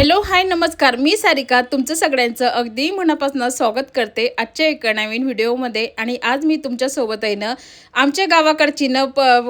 Hello hi नमस्कार, मी सारिका तुमचं सगळ्यांचं अगदी मनापासून स्वागत करते आजच्या एका नवीन व्हिडिओमध्ये। आणि आज मी तुमच्यासोबत आहे ना आमच्या गावाकडची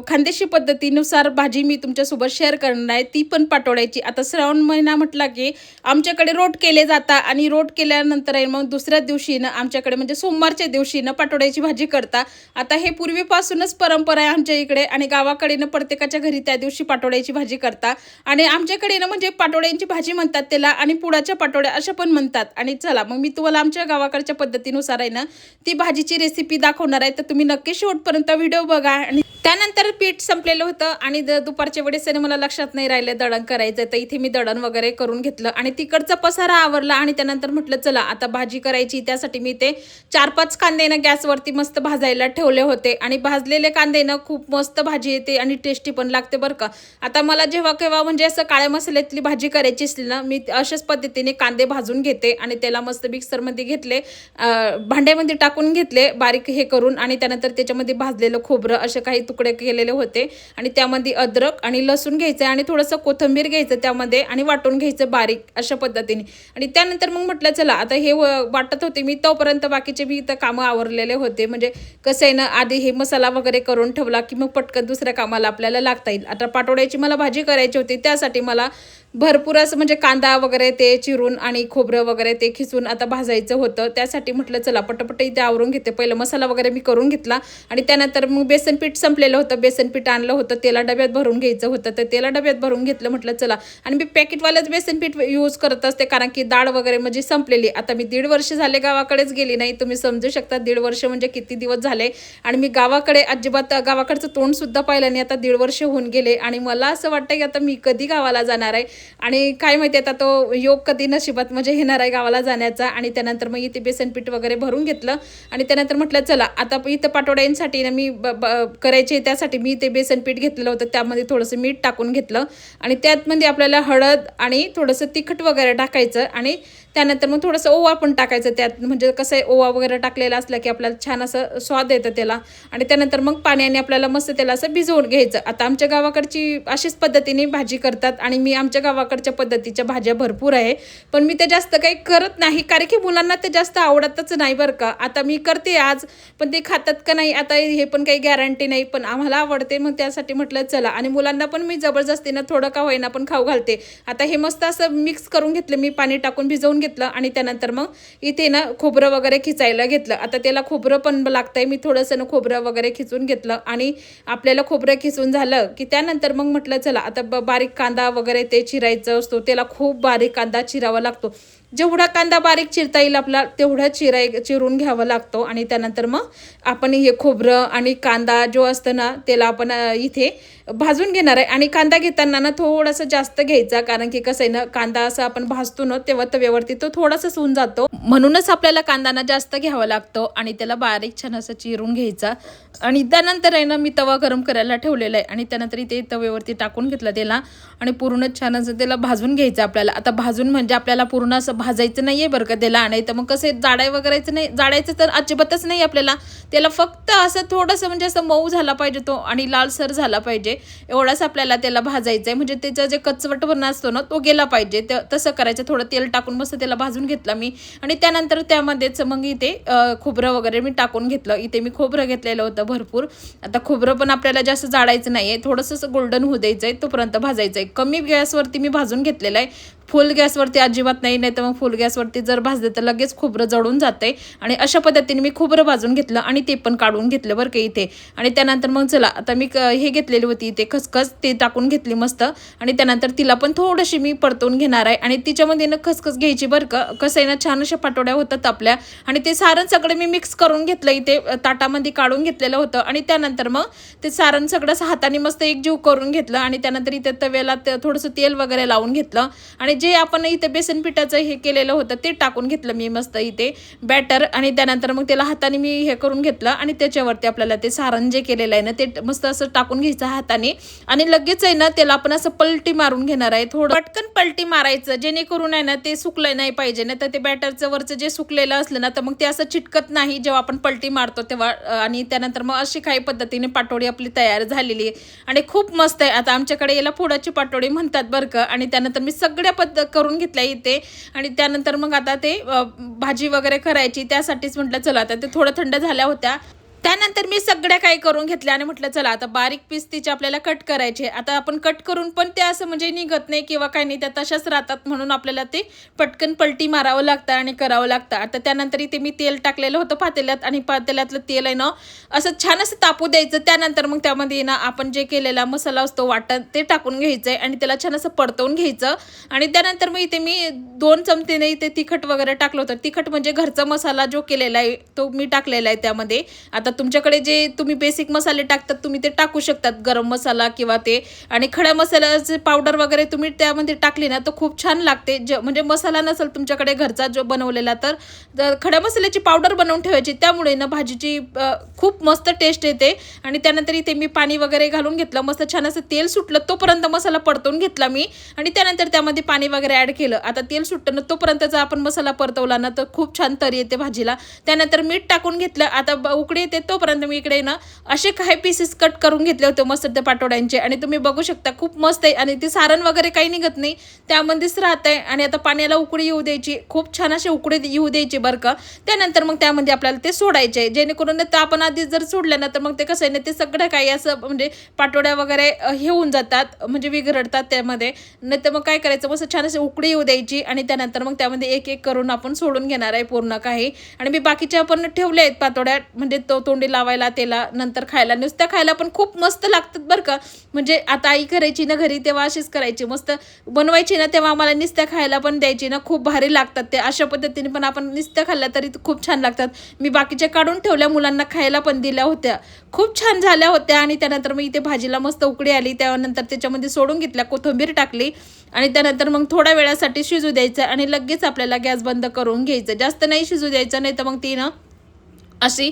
खानदेशी पद्धतीनुसार भाजी मी तुमच्यासोबत शेअर करणार आहे, ती पण पाटोळ्याची। आता श्रावण महिना म्हटला की आमच्याकडे रोट केले जातात आणि रोट केल्यानंतर आहे मग दुसऱ्या दिवशी ना आमच्याकडे म्हणजे सोमवारच्या दिवशी ना पाटोळ्याची भाजी करता। आता हे पूर्वीपासूनच परंपरा आहे आमच्या इकडे आणि गावाकडे ना प्रत्येकाच्या घरी त्या दिवशी पाटोळ्याची भाजी करता। आणि आमच्याकडे ना म्हणजे पाटोळ्यांची भाजी म्हणतात त्याला आणि पुडाच्या पाटोळ्या अशा पण म्हणतात। आणि चला मग मी तुम्हाला आमच्या गावाकडच्या पद्धतीनुसार आहे ना ती भाजीची रेसिपी दाखवणार आहे, तर तुम्ही नक्की शेवटपर्यंत व्हिडिओ बघा। आणि त्यानंतर पीठ संपलेलं होतं आणि दुपारच्या वेळेस मला लक्षात नाही राहिलं दळण करायचं, तर इथे मी दळण वगैरे करून घेतलं आणि तिकडचा पसारा आवरला। आणि त्यानंतर म्हटलं चला आता भाजी करायची, त्यासाठी मी ते 4-5 कांदे ना गॅसवरती मस्त भाजायला ठेवले होते। आणि भाजलेले कांदे ना खूप मस्त भाजी येते आणि टेस्टी पण लागते बरं का। आता मला जेव्हा केव्हा म्हणजे असं काळ्या मसाल्यातली भाजी करायची असली ना मी अशाच पद्धतीने कांदे भाजून घेते आणि त्याला मस्त मिक्सरमध्ये घेतले, भांड्यामध्ये टाकून घेतले बारीक हे करून। आणि त्यानंतर त्याच्यामध्ये भाजलेलं खोबरं असे काही तुकडे केलेले होते आणि त्यामध्ये अद्रक आणि लसूण घ्यायचं आणि थोडंसं कोथिंबीर घ्यायचं त्यामध्ये आणि वाटून घ्यायचं बारीक अशा पद्धतीने। आणि त्यानंतर मग म्हटलं चला आता हे वाटत होते मी तोपर्यंत बाकीचे मी इथं कामं आवरलेले होते। म्हणजे कसं आहे ना आधी हे मसाला वगैरे करून ठेवला की मग पटकन दुसऱ्या कामाला आपल्याला लागता येईल। आता पाटोळ्याची मला भाजी करायची होती, त्यासाठी मला भरपूर असं म्हणजे कांदा वगैरे ते चिरून आणि खोबरं वगैरे ते खिसून आता भाजायचं होतं। त्यासाठी म्हटलं चला पटपट इथे आवरून घेते, पहिलं मसाला वगैरे मी करून घेतला। आणि त्यानंतर मग बेसन पीठ संपलेलं होतं, बेसन पीठ आणलं होतं, त्याला डब्यात भरून घ्यायचं होतं, तर त्याला डब्यात भरून घेतलं म्हटलं चला। आणि मी पॅकेटवालंच बेसन पीठ यूज करत असते कारण की डाळ वगैरे म्हणजे संपलेली। आता मी 1.5 वर्ष झाले गावाकडेच गेली नाही, तुम्ही समजू शकता 1.5 वर्ष म्हणजे किती दिवस झाले। आणि मी गावाकडे अजिबात गावाकडचं तोंड सुद्धा पाहिलं नाही, आता 1.5 वर्ष होऊन गेले। आणि मला असं वाटतं की आता मी कधी गावाला जाणार आहे आणि काय माहिती आता तो योग कधी नशिबात म्हणजे येणार आहे गावाला जाण्याचा। आणि त्यानंतर मग इथे बेसन पीठ वगैरे भरून घेतलं आणि त्यानंतर म्हटलं चला आता इथं पाटोळ्यांसाठी ना मी करायचे, त्यासाठी मी ते बेसन पीठ घेतलेलं होतं, त्यामध्ये थोडंसं मीठ टाकून घेतलं आणि त्यातमध्ये आपल्याला हळद आणि थोडंसं तिखट वगैरे टाकायचं। आणि त्यानंतर मग थोडंसं ओवा पण टाकायचं त्यात, म्हणजे कसं आहे ओवा वगैरे टाकलेला असला की आपल्याला छान असं स्वाद येतं त्याला। आणि त्यानंतर मग पाण्याने आपल्याला मस्त त्याला असं भिजवून घ्यायचं। आता आमच्या गावाकडची अशीच पद्धतीने भाजी करतात आणि मी आमच्या गावाकडच्या पद्धतीच्या भाज्या भरपूर आहे, पण मी ते जास्त काही करत नाही कारण की मुलांना ते जास्त आवडतच नाही बरं का। आता मी करते आज, पण ते खातात का नाही आता हे पण काही गॅरंटी नाही, पण आम्हाला आवडते मग त्यासाठी म्हटलं चला। आणि मुलांना पण मी जबरदस्तीनं थोडं का होईना पण खाऊ घालते। आता हे मस्त असं मिक्स करून घेतलं मी, पाणी टाकून भिजवून घेतलं आणि त्यानंतर मग इथे ना खोबरं वगैरे खिचायला घेतलं। आता त्याला खोबरं पण लागतंय, मी थोडंसं ना खोबरं वगैरे खिचून घेतलं आणि आपल्याला खोबरं खिचून झालं की त्यानंतर मग म्हटलं चला आता बारीक कांदा वगैरे ते चिरायचं असतो, त्याला खूप बारीक कांदा चिरावा लागतो, जेवढा कांदा बारीक चिरता येईल आपला तेवढा चिरून घ्यावा लागतो। आणि त्यानंतर मग आपण हे खोबरं आणि कांदा जो असतं ना त्याला आपण इथे भाजून घेणार आहे। आणि कांदा घेताना ना थोडासा जास्त घ्यायचा, कारण की कसं आहे ना कांदा असं आपण भाजतो ना तेव्हा तव्यावरती तो थोडासा सून जातो, म्हणूनच आपल्याला कांदा ना जास्त घ्यावा लागतो आणि त्याला बारीक छान असं चिरून घ्यायचा। आणि त्यानंतर आहे ना मी तवा गरम करायला ठेवलेला आहे आणि त्यानंतर इथे तव्यावरती टाकून घेतलं त्याला आणि पूर्ण छान असं त्याला भाजून घ्यायचं आपल्याला। आता भाजून म्हणजे आपल्याला पूर्ण असं भाजायचं नाहीये बरं का त्याला, नाही तर मग कसं जाडाय वगैरेचं नाही, जाडायचं तर अजिबातच नाही आपल्याला, त्याला फक्त असं थोडंसं म्हणजे असं मऊ झाला पाहिजे तो आणि लालसर झाला पाहिजे एवढाच आपल्याला त्याला भाजायचं आहे, म्हणजे त्याचा जे कचवटपणा असतो ना तो गेला पाहिजे, तसं करायचं। थोडं तेल टाकून मस्त त्याला भाजून घेतलं मी आणि त्यानंतर त्यामध्येच मग इथे खोबरं वगैरे मी टाकून घेतलं। इथे मी खोबरं घेतलेलं होतं भरपूर। आता खोबरं पण आपल्याला जास्त जाडायचं नाही आहे, थोडंसं गोल्डन होऊ द्यायचं आहे, तोपर्यंत भाजायचं आहे। कमी गॅसवरती मी भाजून घेतलेलं आहे, फुल गॅसवरती अजिबात नाही, नाही तर मग फुल गॅसवरती जर भाजले तर लगेच खोबरं जळून जाते। आणि अशा पद्धतीने मी खोबरं भाजून घेतलं आणि ते पण काढून घेतलं बरं का इथे। आणि त्यानंतर मग चला आता मी हे घेतलेली होती इथे खसखस, ते टाकून घेतली मस्त आणि त्यानंतर तिला पण थोडीशी मी परतवून घेणार आहे। आणि तिच्यामध्ये ना खसखस घ्यायची बरं का, कसं आहे ना छान अशा पाटोळ्या होतात आपल्या। आणि ते सारण सगळं मी मिक्स करून घेतलं इथे ताटामध्ये काढून घेतलेलं होतं आणि त्यानंतर मग ते सारण सगळं हाताने मस्त एकजीव करून घेतलं आणि त्यानंतर इथे तव्याला थोडंसं तेल वगैरे लावून घेतलं आणि जे आपण इथे बेसन पिठाचं हे केलेलं होतं ते टाकून घेतलं मी मस्त इथे बॅटर। आणि त्यानंतर मग त्याला हाताने मी हे करून घेतलं आणि त्याच्यावरती आपल्याला ते सारण जे केलेलं आहे ना ते मस्त असं टाकून घ्यायचं हाताने आणि लगेच आहे ना त्याला आपण असं पलटी मारून घेणार आहे, थोडं पटकन पलटी मारायचं जेणेकरून आहे ना ते सुकलं नाही पाहिजे, नाही तर ते बॅटरचं वरचं जे सुकलेलं असलं ना तर मग ते असं चिटकत नाही जेव्हा आपण पलटी मारतो तेव्हा। आणि त्यानंतर मग अशी काही पद्धतीने पाटोळी आपली तयार झालेली आहे आणि खूप मस्त आहे। आता आमच्याकडे याला फोडाची पाटोळी म्हणतात बरं का। आणि त्यानंतर मी सगळ्या करून घेतल्या इथे आणि त्यानंतर मग आता ते भाजी वगैरे करायची त्यासाठीच म्हटलं चला आता ते थोडं थंड झाल्या होत्या. त्यानंतर मी सगळ्या काही करून घेतल्या आणि म्हटलं चला आता बारीक पीस तिचे आपल्याला कट करायचे. आता आपण कट करून पण ते असं म्हणजे निघत नाही किंवा काही नाही, त्या तशाच राहतात म्हणून आपल्याला ते पटकन पलटी मारावं लागतं आणि करावं लागतं. आता त्यानंतर इथे मी तेल टाकलेलं होतं पातेल्यात आणि पातेल्यातलं तेल आहे ना असं छान असं तापू द्यायचं. त्यानंतर मग त्यामध्ये ना आपण जे केलेला मसाला असतो वाटण ते टाकून घ्यायचं आहे आणि त्याला छान असं परतवून घ्यायचं. आणि त्यानंतर मग इथे मी 2 चमचेने इथे तिखट वगैरे टाकलं होतं. तिखट म्हणजे घरचा मसाला जो केलेला आहे तो मी टाकलेला आहे त्यामध्ये. आता तुमच्याकडे जे तुम्ही बेसिक मसाले टाकतात तुम्ही ते टाकू शकतात, गरम मसाला किंवा ते, आणि खड्या मसाल्याचे पावडर वगैरे तुम्ही त्यामध्ये टाकली ना तर खूप छान लागते. म्हणजे मसाला नसेल तुमच्याकडे घरचा जो बनवलेला तर खड्या मसाल्याची पावडर बनवून ठेवायची, त्यामुळे ना भाजीची खूप मस्त टेस्ट येते. आणि त्यानंतर इथे मी पाणी वगैरे घालून घेतलं, मस्त छान असं तेल सुटलं तोपर्यंत मसाला परतवून घेतला मी आणि त्यानंतर त्यामध्ये पाणी वगैरे ॲड केलं. आता तेल सुटतं ना तोपर्यंतचा आपण मसाला परतवला ना तर खूप छान तरी येते भाजीला. त्यानंतर मीठ टाकून घेतलं. आता उकडी येते तोपर्यंत मी इकडे ना असे काही पीसेस कट करून घेतले होते मस्त त्या पाटोड्यांचे आणि तुम्ही बघू शकता खूप मस्त आहे आणि ते सारण वगैरे काही निघत नाही त्यामध्येच राहत आहे. आणि आता पाण्याला उकळी येऊ द्यायची, खूप छान अशी उकळी येऊ द्यायची बरं का. त्यानंतर मग त्यामध्ये आपल्याला ते सोडायचे, जेणेकरून तर आपण आधी जर सोडलं ना तर मग ते कसं आहे ना ते सगळं काही असं म्हणजे पाटोड्या वगैरे हे होऊन जातात, म्हणजे विघरडतात त्यामध्ये. नाही तर मग काय करायचं, मस्त छान अशी उकळी येऊ द्यायची आणि त्यानंतर मग त्यामध्ये एक एक करून आपण सोडून घेणार आहे पूर्ण काही. आणि मी बाकीच्या पण ठेवल्या आहेत पातोड्या, म्हणजे तोंडी लावायला त्याला, नंतर खायला, नुसत्या खायला पण खूप मस्त लागतात बरं का. म्हणजे आता आई करायची ना घरी तेव्हा अशीच करायची, मस्त बनवायची ना तेव्हा आम्हाला नुसत्या खायला पण द्यायची ना, खूप भारी लागतात ते. अशा पद्धतीने पण आपण नुसत्या खाल्ल्या तरी खूप छान लागतात. मी बाकीच्या काढून ठेवल्या, मुलांना खायला पण दिल्या होत्या, खूप छान झाल्या होत्या. आणि त्यानंतर मग इथे भाजीला मस्त उकळी आली, त्यानंतर त्याच्यामध्ये सोडून घेतल्या, कोथिंबीर टाकली आणि त्यानंतर मग थोड्या वेळासाठी शिजू द्यायचं आणि लगेच आपल्याला गॅस बंद करून घ्यायचं. जास्त नाही शिजू द्यायचं, नाही तर मग ती ना अशी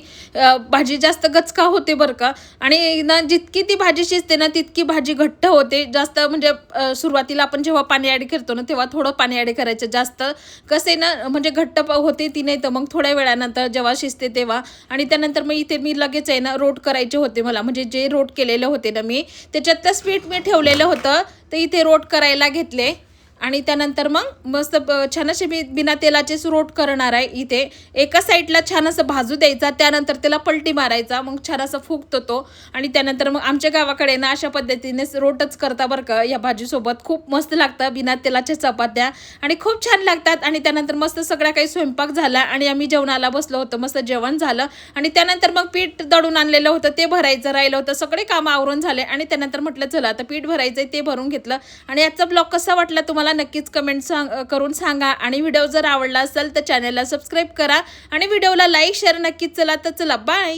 भाजी जास्त गचका होते बरं का. आणि ना जितकी ती भाजी शिजते ना तितकी भाजी घट्ट होते जास्त. म्हणजे सुरुवातीला आपण जेव्हा पाणी ॲड करतो ना तेव्हा थोडं पाणी ॲड करायचं, जास्त कसे ना म्हणजे घट्ट होते ती, नाही तर मग थोड्या वेळानंतर जेव्हा शिजते तेव्हा. आणि त्यानंतर मग इथे मी लगेच आहे ना रोट करायचे होते मला, म्हणजे जे रोट केलेले होते ना मी त्याच्यातच पीठ मी ठेवलेलं होतं, तर इथे रोट करायला घेतले. आणि त्यानंतर मग मस्त छान असे मी बिना तेलाचेच रोट करणार आहे. इथे एका साईडला छान असं भाजू द्यायचा, त्यानंतर त्याला पलटी मारायचा, मग छान असं फुगतो तो. आणि त्यानंतर मग आमच्या गावाकडे ना अशा पद्धतीनेच रोटच करता बरं का या भाजीसोबत. खूप मस्त लागतं बिना तेलाच्या चपात्या आणि खूप छान लागतात. आणि त्यानंतर मस्त सगळा काही स्वयंपाक झाला आणि आम्ही जेवणाला बसलो होतो, मस्त जेवण झालं. आणि त्यानंतर मग पीठ दळून आणलेलं होतं ते भरायचं राहिलं होतं, सगळे कामं आवरून झाले. आणि त्यानंतर म्हटलं चला आता पीठ भरायचं आहे, ते भरून घेतलं. आणि आजचा ब्लॉग कसा वाटला तुम्हाला नक्कीच कमेंट करून सांगा. आणि व्हिडिओ जर आवडला असेल तर चॅनलला सबस्क्राईब करा आणि व्हिडिओला लाईक शेअर नक्कीच. चला तर चला बाय.